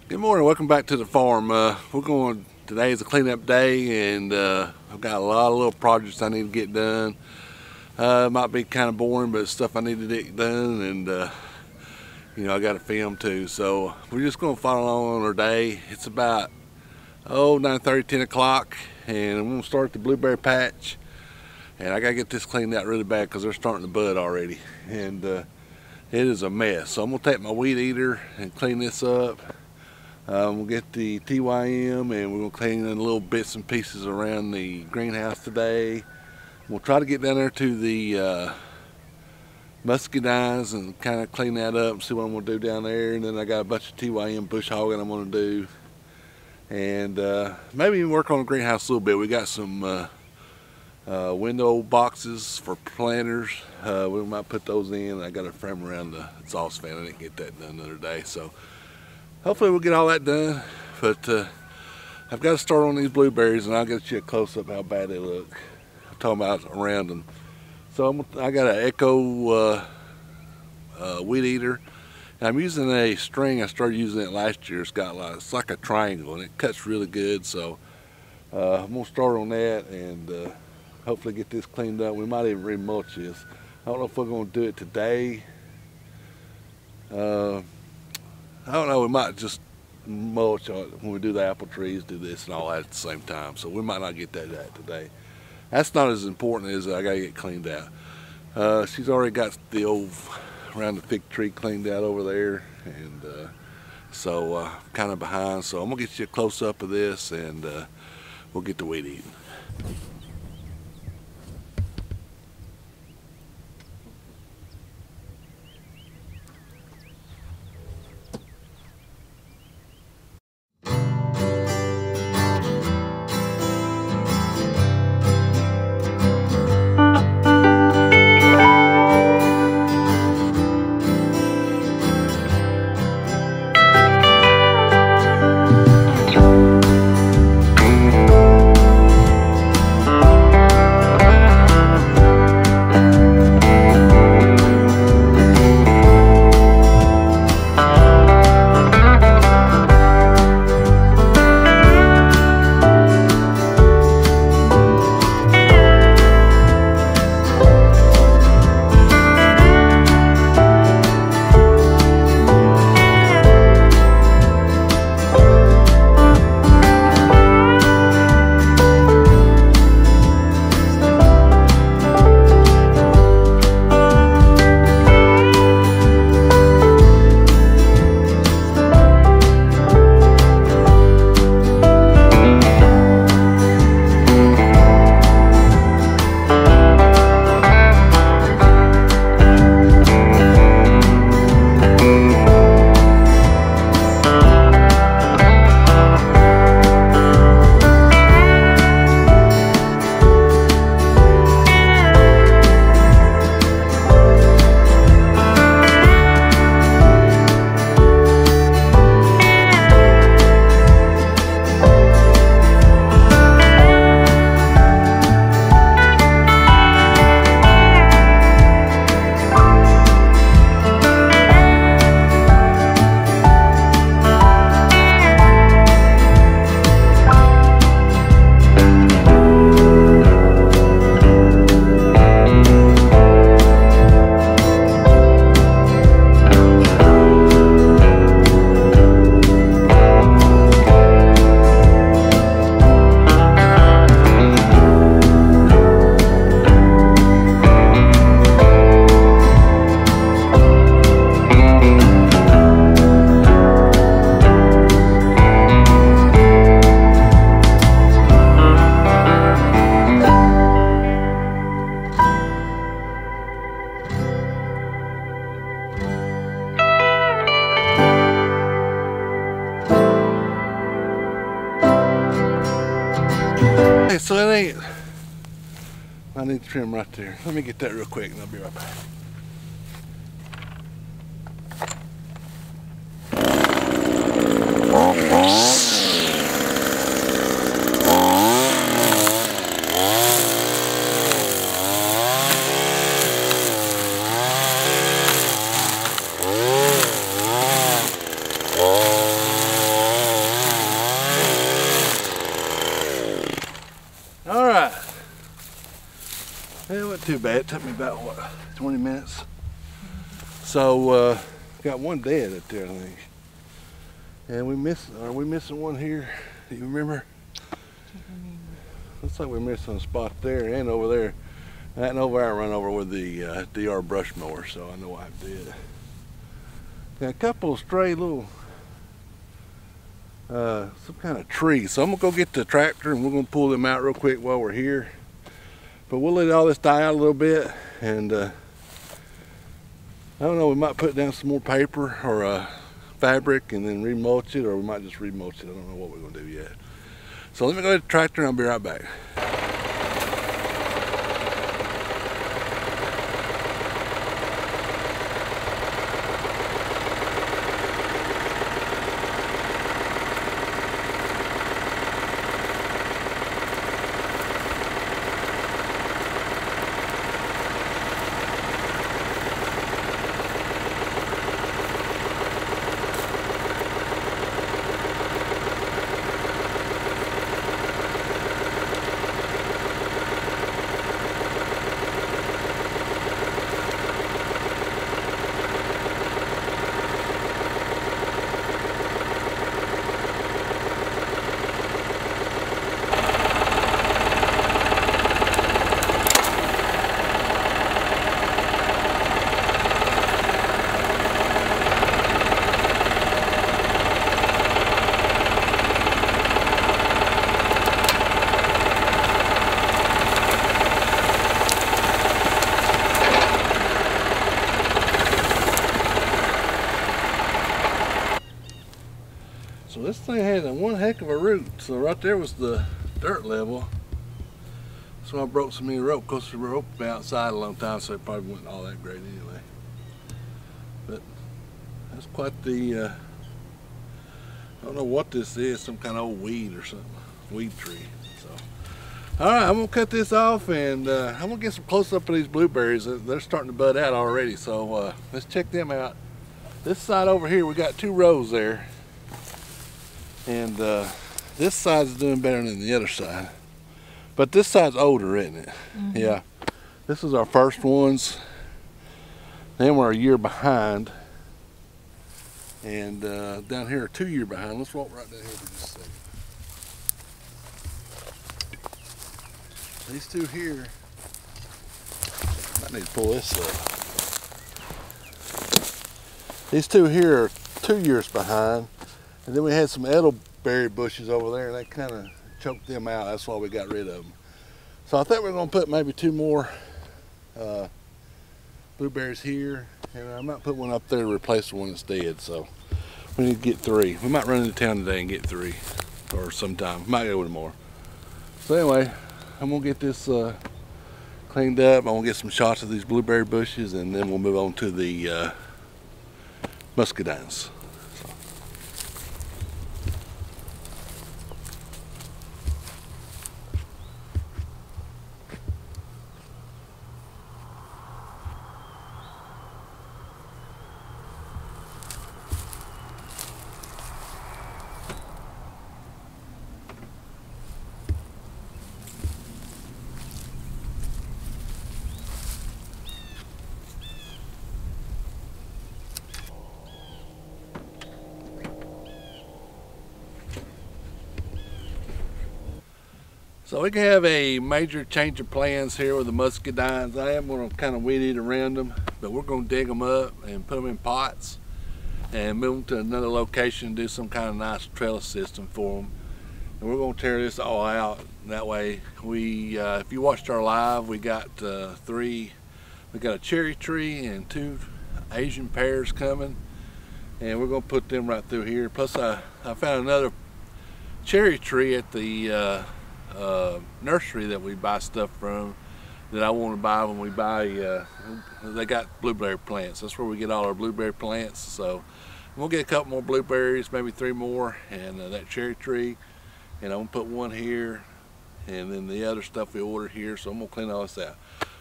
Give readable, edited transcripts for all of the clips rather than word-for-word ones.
Good morning, welcome back to the farm. Today is a cleanup day, and I've got a lot of little projects I need to get done. It might be kind of boring, but it's stuff I need to get done, and I got to film too. So we're just going to follow along on our day. It's about 9:30, 10 o'clock, and I'm going to start the blueberry patch. And I got to get this cleaned out really bad because they're starting to bud already, and it is a mess. So I'm going to take my weed eater and clean this up. We'll get the TYM, and we're going to clean in little bits and pieces around the greenhouse today. We'll try to get down there to the muscadines and kind of clean that up and see what I'm going to do down there. And then I got a bunch of TYM bush hogging I'm going to do. And maybe even work on the greenhouse a little bit. We got some window boxes for planters. We might put those in. I got to frame around the exhaust fan. I didn't get that done the other day. So hopefully we'll get all that done, but I've got to start on these blueberries, and I'll get you a close-up how bad they look. I'm talking about around them. So I got an Echo weed eater, and I'm using a string. I started using it last year. It's like a triangle, and it cuts really good. So I'm gonna start on that, and hopefully get this cleaned up. We might even remulch this. I don't know if we're gonna do it today. I don't know, we might just mulch on it when we do the apple trees, do this and all that at the same time. So we might not get that out today. That's not as important as I gotta get cleaned out. She's already got the old around the fig tree cleaned out over there, and so kind of behind. So I'm gonna get you a close up of this, and we'll get the weed eating. Okay, so that ain't, I need to trim right there. Let me get that real quick and I'll be right back. too bad. It took me about, what, 20 minutes? So, got one dead up there, I think. And are we missing one here? Do you remember? Looks like we're missing a spot there and over there. That and over there I run over with the DR brush mower, so I know what I did. Got a couple of stray little, some kind of tree. So I'm gonna go get the tractor and we're gonna pull them out real quick while we're here. But we'll let all this die out a little bit, and I don't know, we might put down some more paper or fabric and then remulch it, or we might just remulch it. I don't know what we're gonna do yet. So let me go to the tractor and I'll be right back. So this thing had one heck of a root. So right there was the dirt level. So I broke some new rope. Of course, the rope been outside a long time, so it probably wasn't all that great anyway. But that's quite the, I don't know what this is, some kind of old weed or something, weed tree. So, all right, I'm gonna cut this off, and I'm gonna get some close up of these blueberries. They're starting to bud out already, so let's check them out. This side over here, we got 2 rows there. And this side's doing better than the other side. But this side's older, isn't it? Mm-hmm. Yeah. This is our first ones. Then we're a year behind. And down here, 2 years behind. Let's walk right down here for just a second. These 2 here, I need to pull this up. These 2 here are 2 years behind. And then we had some elderberry bushes over there, and they kind of choked them out. That's why we got rid of them. So I think we're going to put maybe 2 more blueberries here, and I might put one up there to replace the one that's dead. So we need to get 3. We might run into town today and get 3, or sometime. Might go with more. So anyway, I'm going to get this cleaned up. I'm going to get some shots of these blueberry bushes, and then we'll move on to the muscadines. So we can have a major change of plans here with the muscadines. I am going to kind of weed eat around them, but we're going to dig them up and put them in pots and move them to another location and do some kind of nice trellis system for them. And we're going to tear this all out. That way, if you watched our live, we got 3. We got a cherry tree and 2 Asian pears coming, and we're going to put them right through here. Plus, I found another cherry tree at the nursery that we buy stuff from that I want to buy when we buy, they got blueberry plants. That's where we get all our blueberry plants. So we'll get a couple more blueberries, maybe 3 more, and that cherry tree. And I'm gonna put 1 here, and then the other stuff we ordered here. So I'm gonna clean all this out.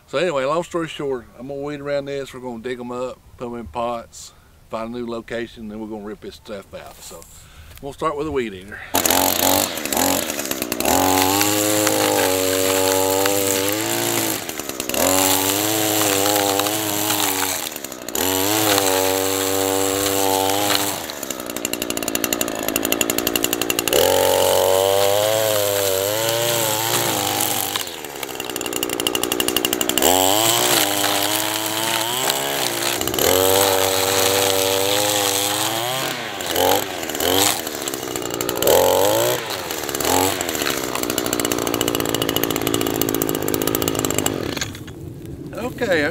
So anyway, long story short, I'm gonna weed around this. We're gonna dig them up, put them in pots, find a new location, then we're gonna rip this stuff out. So we'll start with a weed eater.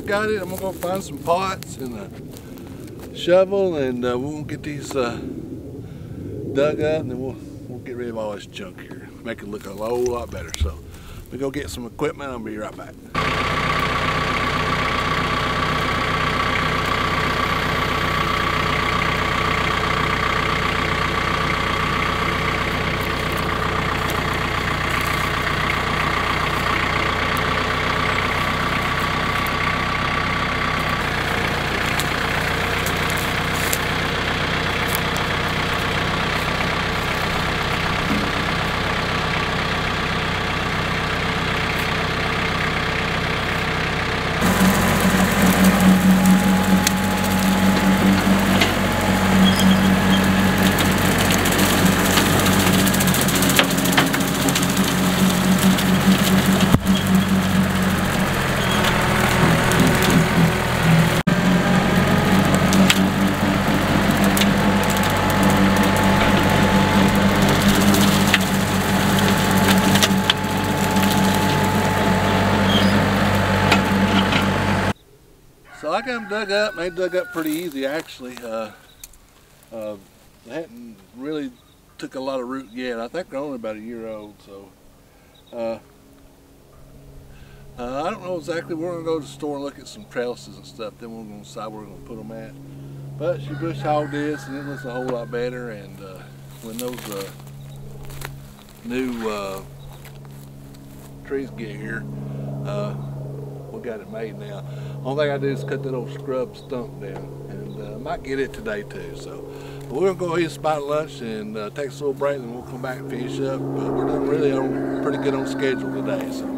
got it. I'm gonna go find some pots and a shovel, and we'll get these dug up, and then we'll get rid of all this junk here. Make it look a whole lot better. So we go get some equipment. I'll be right back. So I got them dug up, and they dug up pretty easy actually. They hadn't really took a lot of root yet. I think they're only about a year old, so I don't know exactly. We're gonna go to the store and look at some trellises and stuff, then we're gonna decide where we're gonna put them at. But she bush hogged this, and it looks a whole lot better, and when those new trees get here, we got it made now. Only thing I do is cut that old scrub stump down, and might get it today too. So we're gonna go eat a spot at lunch and take a little break, and we'll come back and finish up. But we're doing really pretty good on schedule today. So.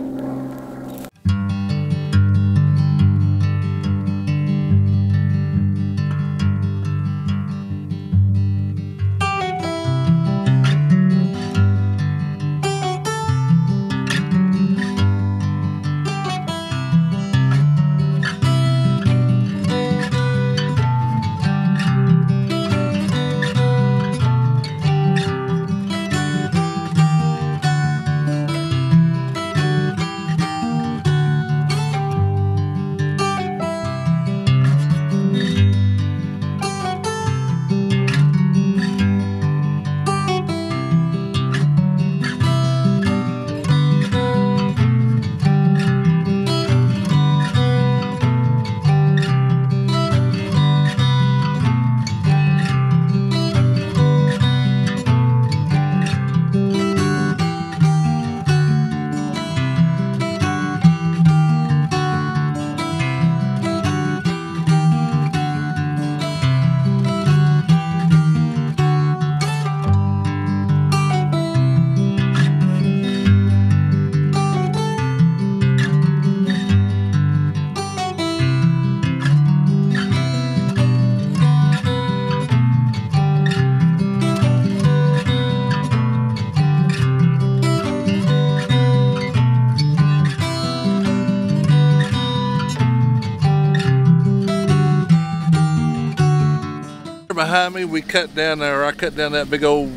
Behind me, I cut down that big old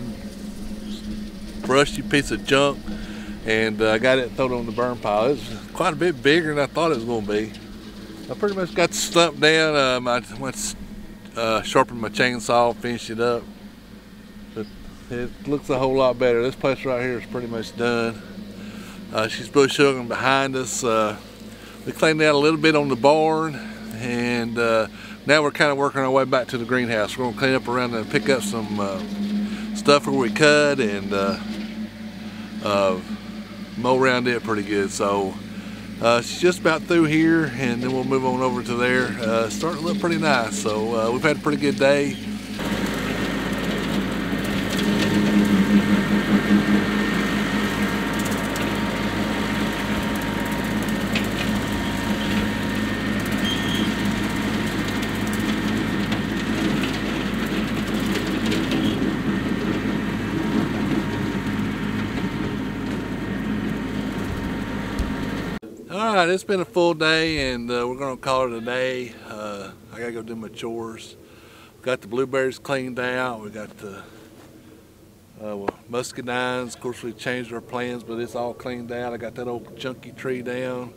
brushy piece of junk, and I got it thrown on the burn pile. It was quite a bit bigger than I thought it was going to be. I pretty much got the stump down. I went sharpened my chainsaw, finished it up. But it looks a whole lot better. This place right here is pretty much done. She's bush hogging behind us. We cleaned out a little bit on the barn, and now we're kind of working our way back to the greenhouse. We're going to clean up around and pick up some stuff where we cut, and mow around it pretty good. So she's just about through here, and then we'll move on over to there. Starting to look pretty nice. So we've had a pretty good day. Alright, it's been a full day, and we're going to call it a day. I got to go do my chores. Got the blueberries cleaned out. We got the muscadines. Of course, we changed our plans, but it's all cleaned out. I got that old chunky tree down.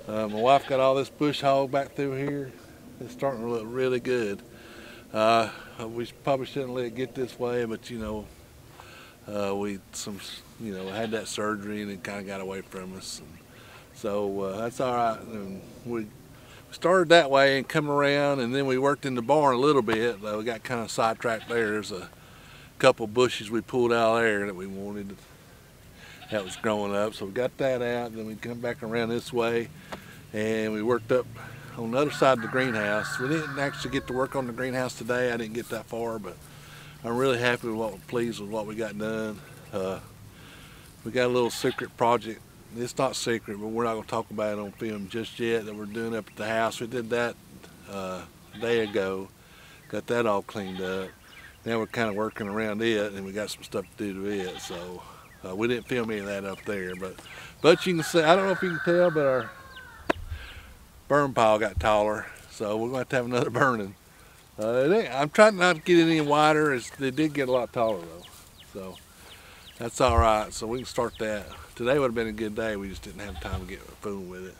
My wife got all this bush hog back through here. It's starting to look really good. We probably shouldn't let it get this way, but we had that surgery and it kind of got away from us. And so that's all right. And we started that way and come around, and then we worked in the barn a little bit. We got kind of sidetracked there. There's a couple bushes we pulled out there that we wanted that was growing up, so we got that out. And then we come back around this way, and we worked up on the other side of the greenhouse. We didn't actually get to work on the greenhouse today. I didn't get that far, but I'm really happy with pleased with what we got done. We got a little secret project. It's not secret, but we're not going to talk about it on film just yet, that we're doing up at the house. We did that a day ago, got that all cleaned up. Now we're kind of working around it, and we got some stuff to do to it. So we didn't film any of that up there, but you can see, I don't know if you can tell, but our burn pile got taller, so we're going to have another burning. I'm trying not to get it any wider. They did get a lot taller though, so that's all right. So we can start that. Today would have been a good day. We just didn't have time to get fooling with it.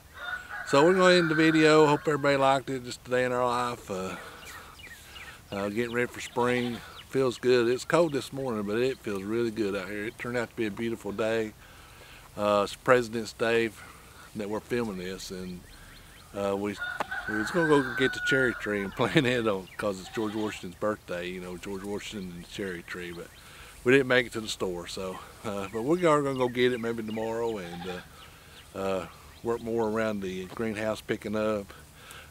So we're going to end the video. Hope everybody liked it. Just a day in our life. Getting ready for spring. Feels good. It's cold this morning, but it feels really good out here. It turned out to be a beautiful day. It's President's Day that we're filming this, and we was going to go get the cherry tree and plant it on because it's George Washington's birthday. You know, George Washington and the cherry tree, but we didn't make it to the store. So, but we are going to go get it maybe tomorrow and work more around the greenhouse picking up.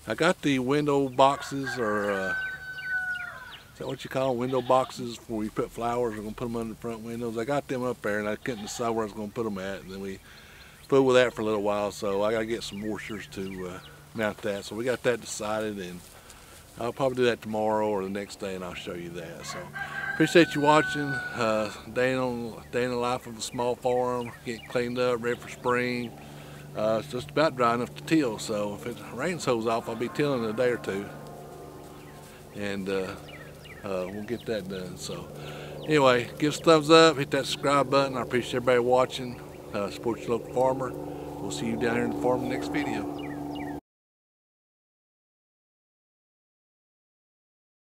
I got the window boxes, or is that what you call them? Window boxes where you put flowers. We're going to put them under the front windows. I got them up there, and I couldn't decide where I was going to put them at. And then we fooled with that for a little while, so I got to get some washers to mount that. So we got that decided, and I'll probably do that tomorrow or the next day, and I'll show you that. So appreciate you watching. Day in the life of a small farm, getting cleaned up, ready for spring. It's just about dry enough to till, so if it rains hose off, I'll be tilling in a day or two, and we'll get that done. So anyway, give us a thumbs up, hit that subscribe button. I appreciate everybody watching. Support your local farmer. We'll see you down here in the farm in the next video.